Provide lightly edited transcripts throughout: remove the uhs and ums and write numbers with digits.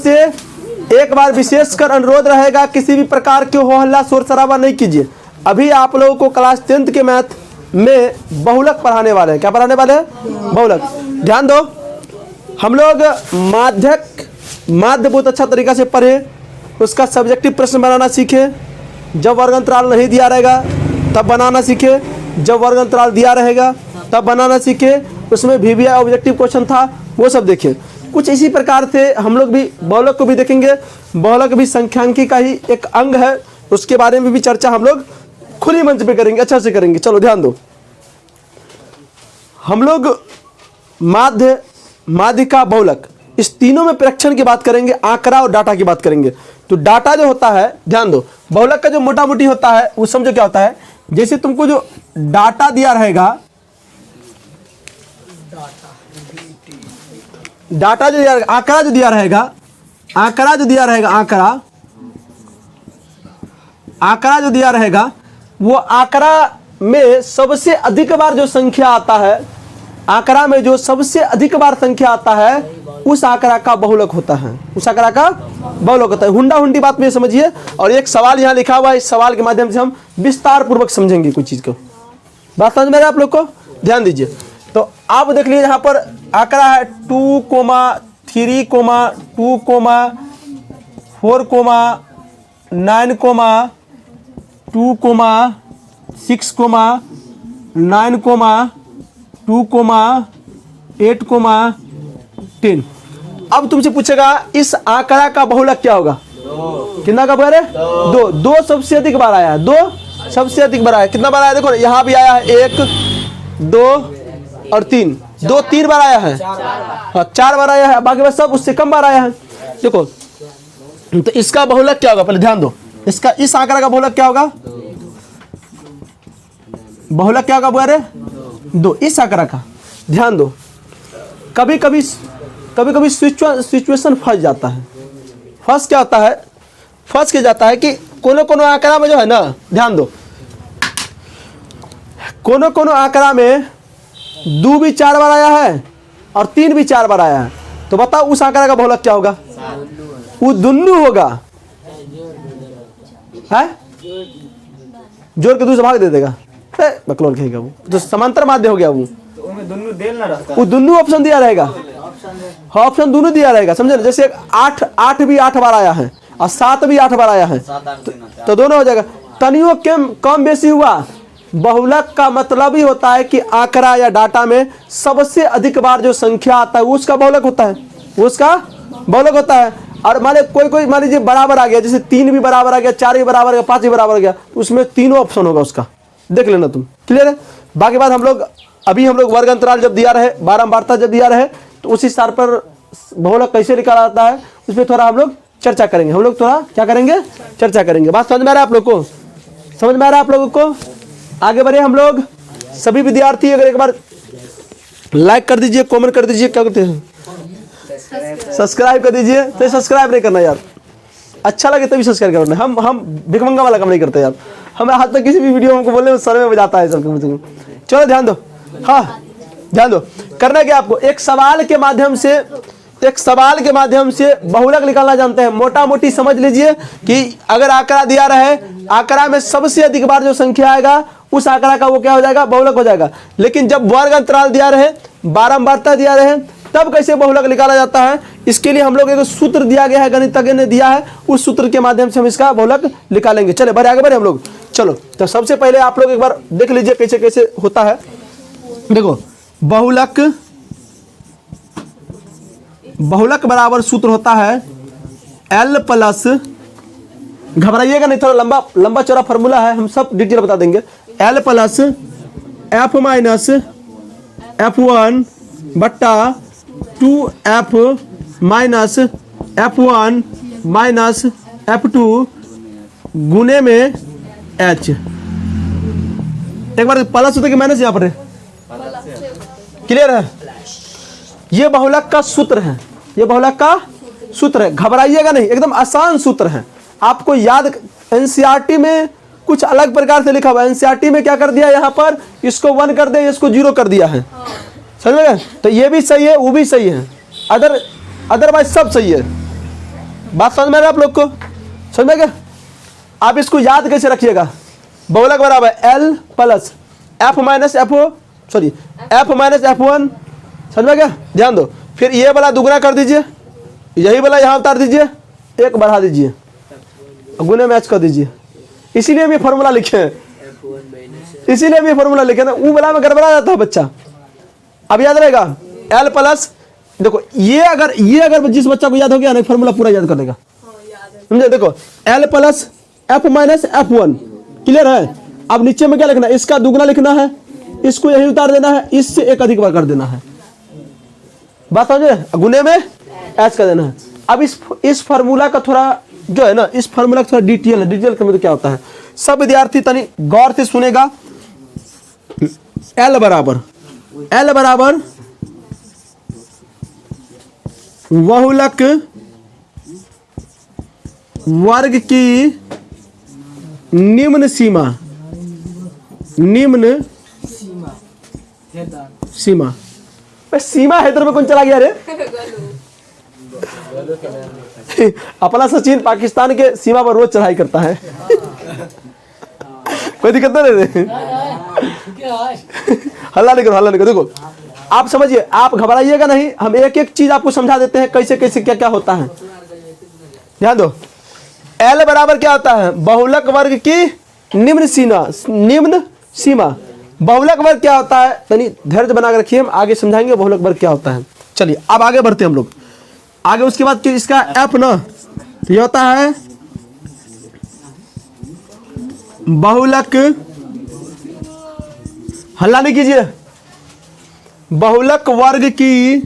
से एक बार विशेषकर अनुरोध रहेगा, किसी भी प्रकार के हो हल्ला शोर शराबा नहीं कीजिए। अभी आप लोगों को क्लास 10th के मैथ में बहुलक पढ़ाने वाले हैं। क्या पढ़ाने वाले हैं? बहुलक। ध्यान दो, हम लोग माध्य बहुत अच्छा तरीका से पढ़े, उसका सब्जेक्टिव प्रश्न बनाना सीखे। जब वर्ग अंतराल नहीं दिया रहेगा तब बनाना सीखे, जब वर्ग अंतराल दिया रहेगा तब बनाना सीखे। उसमें VBI ऑब्जेक्टिव क्वेश्चन था, वो सब देखिए। कुछ इसी प्रकार से हम लोग भी बहुलक को भी देखेंगे। बहुलक भी संख्यांकी का ही एक अंग है, उसके बारे में भी चर्चा हम लोग खुली मंच पे करेंगे, अच्छा से करेंगे। चलो ध्यान दो, हम लोग माध्यिका बहुलक इस तीनों में प्रेक्षण की बात करेंगे, आंकड़ा और डाटा की बात करेंगे। तो डाटा जो होता है, ध्यान दो, बहुलक का जो मोटा मोटी होता है वो समझो क्या होता है। जैसे तुमको जो डाटा दिया रहेगा, डाटा जो दिया रहेगा, आंकड़ा जो दिया रहेगा, आंकड़ा जो दिया रहेगा, आंकड़ा जो दिया रहेगा, वो आंकड़ा में सबसे अधिक बार जो संख्या आता है, आंकड़ा में जो सबसे अधिक बार संख्या आता है, उस आंकड़ा का बहुलक होता है, उस आंकड़ा का बहुलक होता है। हुंडा हुंडी बात में समझिए। और एक सवाल यहाँ लिखा हुआ है, इस सवाल के माध्यम से हम विस्तार पूर्वक समझेंगे कुछ चीज को। बात समझ में आ रहा है आप लोग को? ध्यान दीजिए। तो आप देख लीजिए, यहाँ पर आंकड़ा है 2, 3, 2, 4, 9, 2, 6, 9, 2, 8, 10। अब तुमसे पूछेगा इस आंकड़ा का बहुलक क्या होगा? कितना का बार है? 2। 2 सबसे अधिक बार आया है, 2 सबसे अधिक बार आया। कितना बार आया? देखो यहाँ भी आया है 1, 2 और 3। 2 3 बार आया है, हाँ 4 बार आया है, बाकी बस सब उससे कम बार आया है। देखो, तो इसका बहुलक क्या होगा? पहले ध्यान दो, इसका इस आंकड़ा का बहुलक क्या होगा? बहुलक क्या होगा बार? 2। इस आंकड़ा का ध्यान दो, कभी कभी सिचुएशन फंस जाता है। फंस क्या होता है? फंस के जाता है कि कोनो आंकड़ा में जो है ना, ध्यान दो, कोनो आंकड़ा में 2 भी 4 बार आया है और 3 भी 4 बार आया है। तो बताओ उस आंकड़ा का बहुलक क्या होगा? वो दुन्नू होगा, है जोड़ के दूसरा भाग दे देगा, बकलोल कहेगा वो, तो समांतर माध्य हो गया वो दुन्नू ऑप्शन दिया रहेगा। हाँ ऑप्शन दोनों दिया रहेगा, समझे ना? जैसे 8 भी 8 बार आया है और 7 भी 8 बार आया है, तो दोनों हो जाएगा। तनियों कम बेसी हुआ। बहुलक का मतलब ही होता है कि आंकड़ा या डाटा में सबसे अधिक बार जो संख्या आता है वो उसका बहुलक होता है, वो उसका बहुलक होता है। और मान लीजिए बराबर आ गया, जैसे 3 भी बराबर आ गया, 4 भी बराबर आ गया, 5 भी बराबर आ गया, तो उसमें तीनों ऑप्शन होगा उसका। देख लेना तुम, क्लियर है? बाकी बात हम लोग वर्ग अंतराल जब दिया रहे, बारंबारता जब दिया रहे, तो उसी स्थान पर बहुलक कैसे निकाला जाता है उस पर थोड़ा हम लोग चर्चा करेंगे। हम लोग थोड़ा क्या करेंगे? चर्चा करेंगे। बात समझ में आ रहा है आप लोग को? समझ में आ रहा है आप लोगों को? आगे बढ़े हम लोग। सभी विद्यार्थी अगर एक बार लाइक कर दीजिए, कमेंट कर दीजिए, क्या करते हैं, सब्सक्राइब कर दीजिए। तो सब्सक्राइब नहीं करना यार, अच्छा लगे तभी सब्सक्राइब करना। हम भिखमंगा वाला काम नहीं करते यार। हमें हाथ तक किसी भी वीडियो हमको बोलने में सर में बजाता है सब। चलो ध्यान दो, हाँ ध्यान दो। करना क्या आपको? एक सवाल के माध्यम से बहुलक निकालना जानते हैं। मोटा मोटी समझ लीजिए कि अगर आंकड़ा दिया रहे, आंकड़ा में सबसे अधिक बार जो संख्या आएगा उस आंकड़ा का वो क्या हो जाएगा? बहुलक हो जाएगा। लेकिन जब वर्ग अंतराल दिया रहे, बारंबारता दिया रहे, तब कैसे बहुलक निकाला जाता है? इसके लिए हम लोग एक सूत्र दिया गया है, गणितज्ञ ने दिया है, उस सूत्र के माध्यम से हम इसका बहुलक निकालेंगे। चले आगे बढ़े हम लोग। चलो, तो सबसे पहले आप लोग एक बार देख लीजिए कैसे कैसे होता है। देखो, बहुलक बराबर सूत्र होता है L प्लस, घबराइएगा नहीं, थोड़ा लंबा चौड़ा फॉर्मूला है, हम सब डिटेल बता देंगे। L plus F minus F1 बट्टा 2F minus F1 minus F2 गुने में H। एक बार प्लस होता है कि माइनस? यहाँ पर क्लियर है? ये बहुलक का सूत्र है, ये बहुलक का सूत्र है। घबराइएगा नहीं, एकदम आसान सूत्र है। आपको याद, एनसीईआरटी में कुछ अलग प्रकार से लिखा हुआ है। एनसीईआरटी में क्या कर दिया, यहाँ पर इसको 1 कर दिया, इसको 0 कर दिया है, समझ गए? तो ये भी सही है, वो भी सही है, अदरवाइज सब सही है। बात समझ में आ रहा है आप लोग को? समझ में क्या? आप इसको याद कैसे रखिएगा? बहुलक बराबर L plus F minus F1, समझ में क्या? ध्यान दो। फिर ये वाला दुगना कर दीजिए, यही वाला यहाँ उतार दीजिए, एक बढ़ा दीजिए, गुने मैच कर दीजिए। इसीलिए हम ये फॉर्मूला लिखे हैं, इसीलिए हम ये फॉर्मूला लिखे ना, वो वाला में गड़बड़ा जाता है बच्चा। अब याद रहेगा L प्लस, देखो ये अगर जिस बच्चा को याद हो गया ना, फॉर्मूला पूरा याद कर देगा, समझे? देखो L plus F minus F1, clear है? अब नीचे में क्या लिखना है? इसका दुगना लिखना है, इसको यही उतार देना है, इससे एक अधिक बार कर देना है। बात समझे? गुने में ऐड कर देना है। अब इस फार्मूला का थोड़ा जो है ना, इस फार्मूला का थोड़ा डिटेल है। डिटेल में तो क्या होता है, सब विद्यार्थी तनी गौर से सुनेगा। L बराबर बहुलक वर्ग की निम्न सीमा। सीमा हैदर में कौन चला गया रे? अपना सचिन पाकिस्तान के सीमा पर रोज चढ़ाई करता है। कोई दिक्कत नहीं रे? हल्ला नहीं करो। देखो आप समझिए, आप घबराइएगा नहीं, हम एक एक चीज आपको समझा देते हैं कैसे कैसे क्या क्या होता है। ध्यान दो। L बराबर क्या होता है? बहुलक वर्ग की निम्न सीमा। बहुलक वर्ग क्या होता है? यानी धैर्य बना कर रखिए, हम आगे समझाएंगे बहुलक वर्ग क्या होता है। चलिए अब आगे बढ़ते हैं हम लोग आगे। उसके बाद इसका F ना, तो ये होता है बहुलक, हल्ला नहीं कीजिए, बहुलक वर्ग की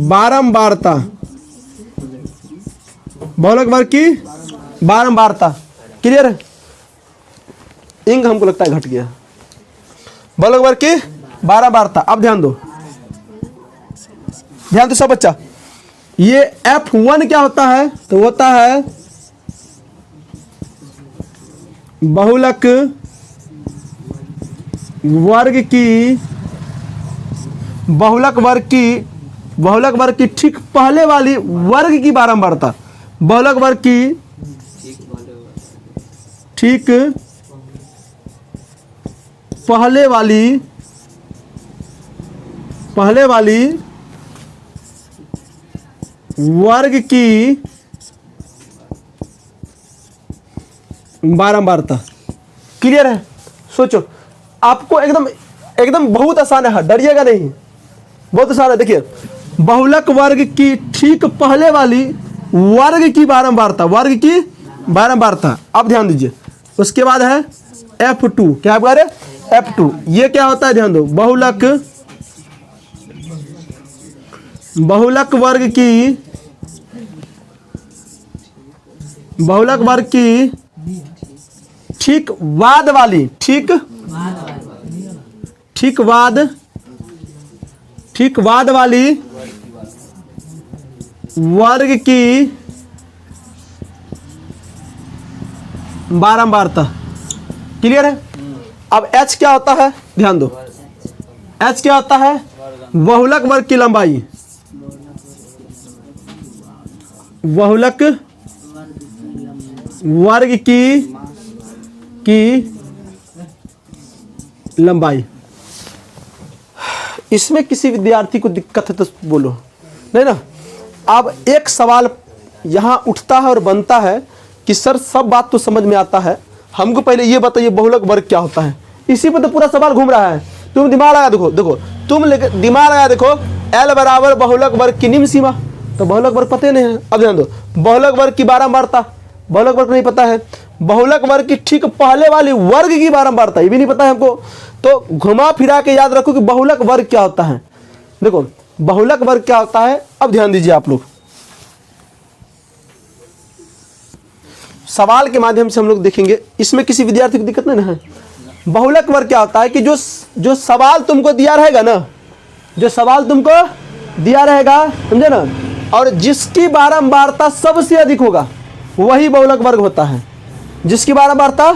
बारंबारता। बहुलक वर्ग की बारंबारता, क्लियर है? इंक हमको लगता है घट गया। बहुलक वर्ग की बारंबारता। अब ध्यान दो सब बच्चा, ये F1 क्या होता है? तो होता है बहुलक वर्ग की ठीक पहले वाली वर्ग की बारंबारता। बहुलक वर्ग की ठीक पहले वाली वर्ग की बारंबारता, क्लियर है? सोचो, आपको एकदम बहुत आसान है, डरिएगा नहीं, बहुत आसान है। देखिए, बहुलक वर्ग की ठीक पहले वाली वर्ग की बारंबारता। अब ध्यान दीजिए, उसके बाद है F2। क्या कह रहे? F2। ये क्या होता है? ध्यान दो, बहुलक वर्ग की ठीक बाद वाली वर्ग की बारंबारता, क्लियर है? अब H क्या होता है? ध्यान दो, H क्या होता है? बहुलक वर्ग की लंबाई। बहुलक वर्ग की लंबाई। इसमें किसी विद्यार्थी को दिक्कत है तो बोलो, नहीं ना? अब एक सवाल यहाँ उठता है और बनता है कि सर सब बात तो समझ में आता है, हमको पहले ये बताइए बहुलक वर्ग क्या होता है। इसी पर तो पूरा सवाल घूम रहा है। तुम दिमाग लगा देखो, दिमाग लगा देखो। L बराबर बहुलक वर्ग की निम्न सीमा, तो बहुलक वर्ग पता नहीं है। अब ध्यान दो, बहुलक वर्ग की बारंबारता, बहुलक वर्ग नहीं पता है। बहुलक वर्ग की ठीक पहले वाली वर्ग की बारंबारता, ये भी नहीं पता है हमको। तो घुमा फिरा के याद रखो कि बहुलक वर्ग क्या होता है। देखो बहुलक वर्ग क्या होता है। अब ध्यान दीजिए आप लोग, सवाल के माध्यम से हम लोग देखेंगे, इसमें किसी विद्यार्थी को दिक्कत नहीं है। बहुलक वर्ग क्या होता है कि जो सवाल तुमको दिया रहेगा ना, जो सवाल तुमको दिया रहेगा, समझे ना, और जिसकी बारंबारता सबसे अधिक होगा वही बहुलक वर्ग होता है। जिसकी बारंबारता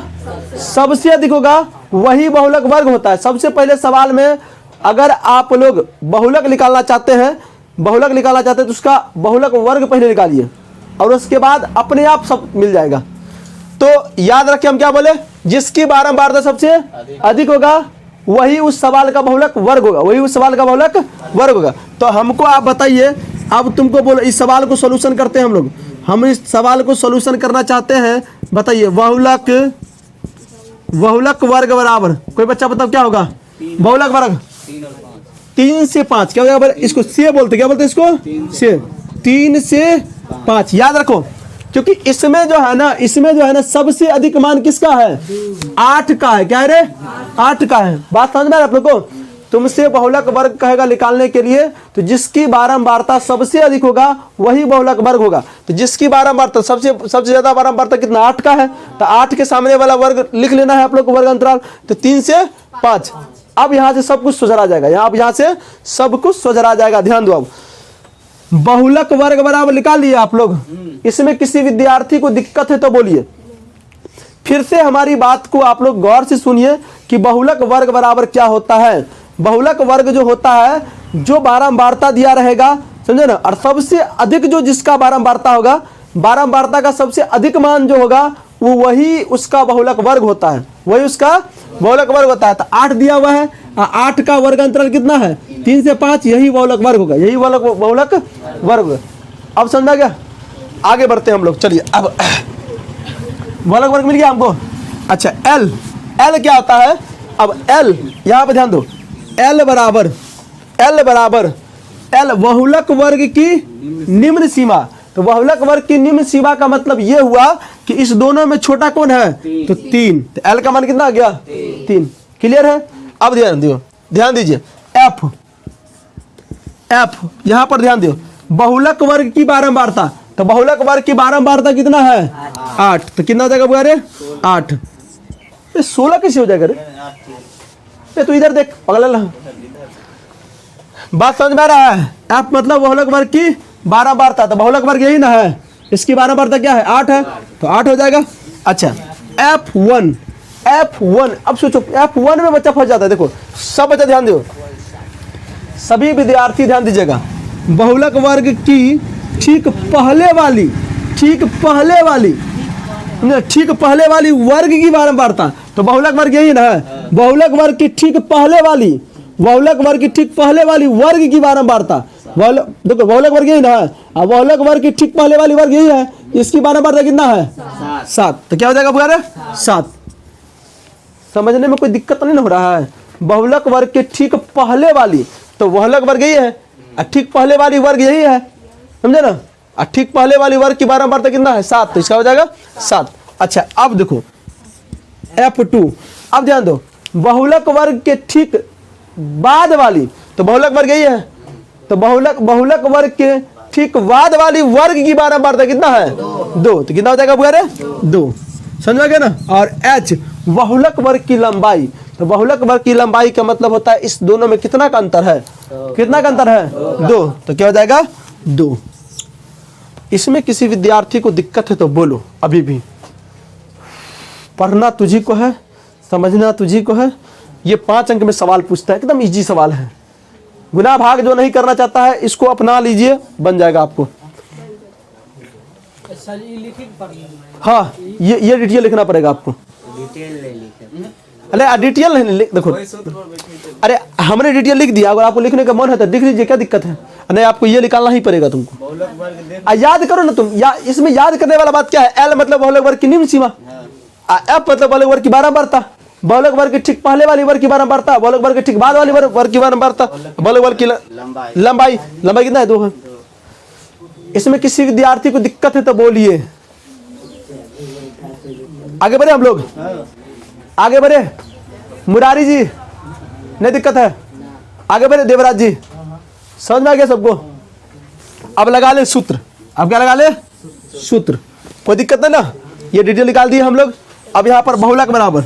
सबसे अधिक होगा वही बहुलक वर्ग होता है। सबसे पहले सवाल में अगर आप लोग बहुलक निकालना चाहते हैं बहुलक निकालना चाहते हैं तो उसका बहुलक वर्ग पहले निकालिए और उसके बाद अपने आप सब मिल जाएगा। तो याद रखें हम क्या बोले, जिसकी बारंबारता सबसे अधिक होगा वही उस सवाल का बहुलक वर्ग होगा, वही उस सवाल का बहुलक वर्ग होगा। तो हमको आप बताइए, अब तुमको बोलो इस सवाल को सॉल्यूशन करते हैं हम लोग, हम इस सवाल को सॉल्यूशन करना चाहते हैं, बताइए बहुलक वर्ग बराबर, कोई बच्चा बताओ क्या होगा बहुलक वर्ग 3 से 5 क्या हो जाएगा, इसको से बोलते, क्या बोलते इसको से, 3 से 5 याद रखो, क्योंकि इसमें जो है ना सबसे अधिक मान किसका है 8 का है, क्या है रे 8 का है। बात समझ में आप लोग को, तुमसे बहुलक वर्ग कहेगा निकालने के लिए, तो जिसकी बारंबारता सबसे अधिक होगा वही बहुलक वर्ग होगा। तो जिसकी बारंबारता सबसे ज्यादा बारंबारता कितना 8 का है, तो 8 के सामने वाला वर्ग लिख लेना है आप लोग को, वर्ग अंतराल, तो 3 से 5। अब यहाँ से सब कुछ सुधरा जाएगा, यहाँ से सब कुछ सुधरा जाएगा। ध्यान दो, अब बहुलक वर्ग बराबर निकाल लिए आप लोग। इसमें किसी विद्यार्थी को दिक्कत है तो बोलिए, फिर से हमारी बात को आप लोग गौर से सुनिए कि बहुलक वर्ग बराबर क्या होता है। बहुलक वर्ग जो होता है, जो बारंबारता दिया रहेगा, समझे ना, और सबसे अधिक जो जिसका बारंबारता होगा, बारंबारता का सबसे अधिक मान जो होगा वो वही उसका बहुलक वर्ग होता है, वही उसका बहुलक वर्ग होता है। तो 8 दिया हुआ है, 8 का वर्ग अंतराल कितना है 3 से 5, यही बहुलक वर्ग होगा, यही बहुलक वर्ग होगा। अब समझा गया, आगे बढ़ते हैं हम लोग, चलिए। अब बहुलक वर्ग मिल गया हमको। अच्छा, एल क्या होता है, अब एल यहाँ पे ध्यान दो, एल बराबर बहुलक वर्ग की निम्न सीमा। तो बहुलक वर्ग की निम्न सीमा का मतलब ये हुआ कि इस दोनों में छोटा कौन है, तो 3। तो एल का मान कितना आ गया 3। क्लियर है। अब ध्यान दीजिए, एफ यहां पर ध्यान दियो, बहुलक वर्ग की बारंबारता, तो बहुलक वर्ग की बारंबारता कितना है 8, तो कितना हो जाएगा रे 8। 16 कैसे हो जाएगा रे, तो इधर देख पगला, बात समझ में आ रहा है। एफ मतलब बहुलक वर्ग की बारंबारता, तो बहुलक वर्ग यही ना है, इसकी बारंबारता क्या है 8 है, तो 8 हो जाएगा। अच्छा, F1 अब सोचो, F1 में बच्चा फंस जाता है। देखो सब बच्चा ध्यान दो, सभी विद्यार्थी ध्यान दीजिएगा, बहुलक वर्ग की ठीक पहले वाली वर्ग की बारंबारता, तो बहुलक वर्ग यही ना है, बहुलक वर्ग की ठीक पहले वाली वर्ग की बारंबारता, देखो बहुलक वर्ग यही ना है, बहुलक वर्ग की ठीक पहले वाली वर्ग यही है, इसकी बारंबारता कितना है 7। तो क्या हो जाएगा बुआ रे 7। समझने में कोई दिक्कत नहीं हो रहा है। बहुलक वर्ग के ठीक पहले वाली, तो बहुलक वर्ग यही है, ठीक पहले वाली वर्ग यही है, समझे ना, ठीक पहले वाली वर्ग की बारंबारता कितना है 7, तो इसका हो जाएगा 7। अच्छा, अब देखो F2, अब ध्यान दो, बहुलक वर्ग के ठीक बाद वाली, तो बहुलक वर्ग यही है, तो बहुलक वर्ग के ठीक बाद वाली वर्ग की बारंबारता कितना है 2, तो कितना हो जाएगा बुआ रे 2। समझा गया ना। और H बहुलक वर्ग की लंबाई, तो बहुलक वर्ग की लंबाई का मतलब होता है इस दोनों में कितना का अंतर है, 2, तो क्या हो जाएगा 2। इसमें किसी विद्यार्थी को दिक्कत है तो बोलो, अभी भी पढ़ना तुझी को है, समझना तुझी को है। ये 5 अंक में सवाल पूछता है, एकदम इजी सवाल है। गुना भाग जो नहीं करना चाहता है इसको अपना लीजिए, बन जाएगा आपको। हाँ, ये डिटेल लिखना पड़ेगा आपको, अरे डिटेल नहीं लिख, देखो अरे हमने डिटेल लिख दिया, अगर आपको लिखने का मन है तो लिख लीजिए, क्या दिक्कत है। नहीं, आपको ये निकालना ही पड़ेगा तुमको, याद करो ना तुम, इसमें याद करने वाला बात क्या है, एल मतलब बहुलक वर्ग की निम्न सीमा, एफ मतलब बहुलक वर्ग की बारंबारता, बहुलक वर्ग की ठीक पहले वाली वर्ग की बारंबारता, बहुलक वर्ग की ठीक बाद वाली वर्ग की बारंबारता, बहुलक वर्ग की लंबाई कितना है 2 है। इसमें किसी विद्यार्थी को दिक्कत है तो बोलिए, आगे बढ़े हम लोग, आगे बढ़े। मुरारी जी नहीं दिक्कत है, आगे बढ़े। देवराज जी समझ में आ गया सबको। अब लगा ले सूत्र, अब क्या लगा ले सूत्र, कोई दिक्कत नहीं ना, ये डिटेल निकाल दिए हम लोग। अब यहाँ पर बहुलक बराबर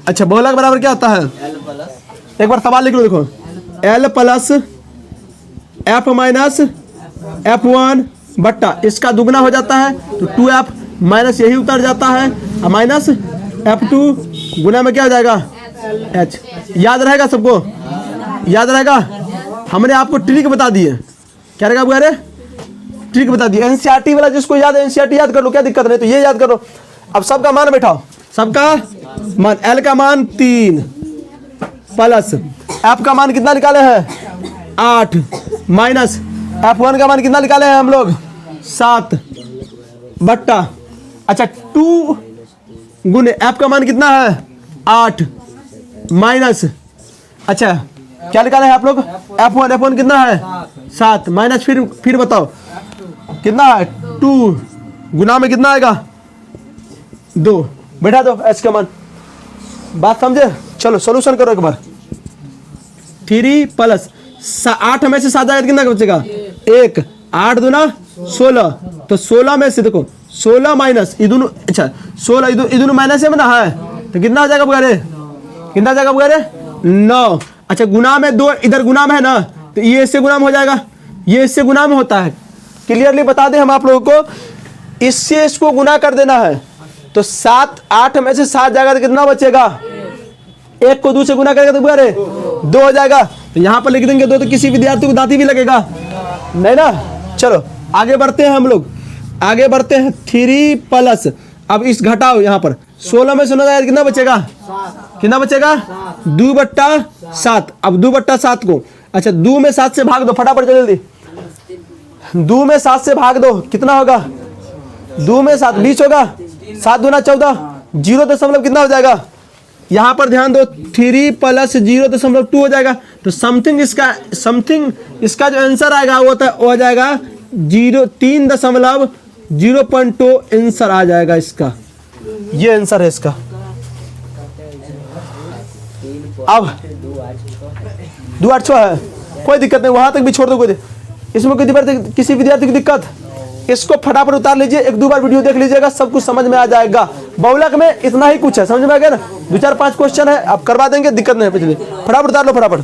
अच्छा, बहुलक बराबर क्या होता है, एक बार सवाल लिख लो, देखो L plus F minus F1 बट्टा इसका दुगना हो जाता है, तो 2F माइनस यही उतर जाता है, माइनस F2 गुना में क्या हो जाएगा एच। याद रहेगा सबको? याद रहेगा? हमने आपको ट्रिक बता दी है। क्या रहेगा बुआ रे? ट्रिक बता दी। एनसीईआरटी वाला जिसको याद है एनसीईआरटी याद कर लो, क्या दिक्कत नहीं, तो ये याद करो। अब सबका मान बैठाओ, सबका मान। एल का मान 3 प्लस एफ का मान कितना निकाले हैं 8 माइनस F1 का मान कितना निकाले हैं हम लोग 7 बट्टा, अच्छा 2 गुने F का मान कितना है 8 माइनस, अच्छा क्या निकाले हैं आप लोग F1 कितना है 7 माइनस, फिर बताओ कितना है 2 गुना में कितना आएगा 2, बैठा दो H का मान। बात समझे? चलो सॉल्यूशन करो एक बार। 3 प्लस 8 में से 7 जाएगा कितना बचेगा 1, 8 दूना 16, तो 16 में से देखो 16 माइनस ये दोनों, अच्छा 16 ये दोनों माइनस है ना है, तो कितना हो जाएगा बुआरे, कितना हो जाएगा बुआरे 9। अच्छा गुना में 2 इधर गुना में है ना, तो ये इससे गुना में हो जाएगा, ये इससे गुना में होता है। क्लियरली बता दें हम आप लोगों को, इससे इसको गुना कर देना है, तो 7 8 में से 7 जाएगा तो कितना बचेगा, 1 को 2 से गुना करेगा तो बुआरे 2 हो जाएगा। तो यहाँ पर लिख देंगे 2, तो किसी विद्यार्थी को दांती भी लगेगा नहीं ना। चलो आगे बढ़ते हैं हम लोग, आगे बढ़ते हैं। 3 प्लस, अब इस घटाओ यहाँ पर 16 में से 9 जाएगा कितना बचेगा, कितना बचेगा 2/7। अब 2/7 को अच्छा 2 में 7 से भाग दो, फटाफट जल्दी 2 में 7 से भाग दो, कितना होगा 2 में 7 20 होगा, 7 दूना 14, 0 दशमलव कितना हो जाएगा, यहाँ पर ध्यान दो 3 प्लस 0.2 हो जाएगा। तो समथिंग इसका जो आंसर आएगा वो हो जाएगा 3.02 आंसर आ जाएगा इसका, ये आंसर है इसका। अब 2 है, कोई दिक्कत नहीं, वहां तक भी छोड़ दो, कोई इसमें किसी विद्यार्थी की दिक्कत, इसको फटाफट उतार लीजिए, 1-2 बार वीडियो देख लीजिएगा, सब कुछ समझ में आ जाएगा। बहुलक में इतना ही कुछ है, समझ में आ गया ना, 2-4-5 क्वेश्चन है, आप करवा देंगे, दिक्कत नहीं है। पिछले फटाफट उतार लो फटाफट।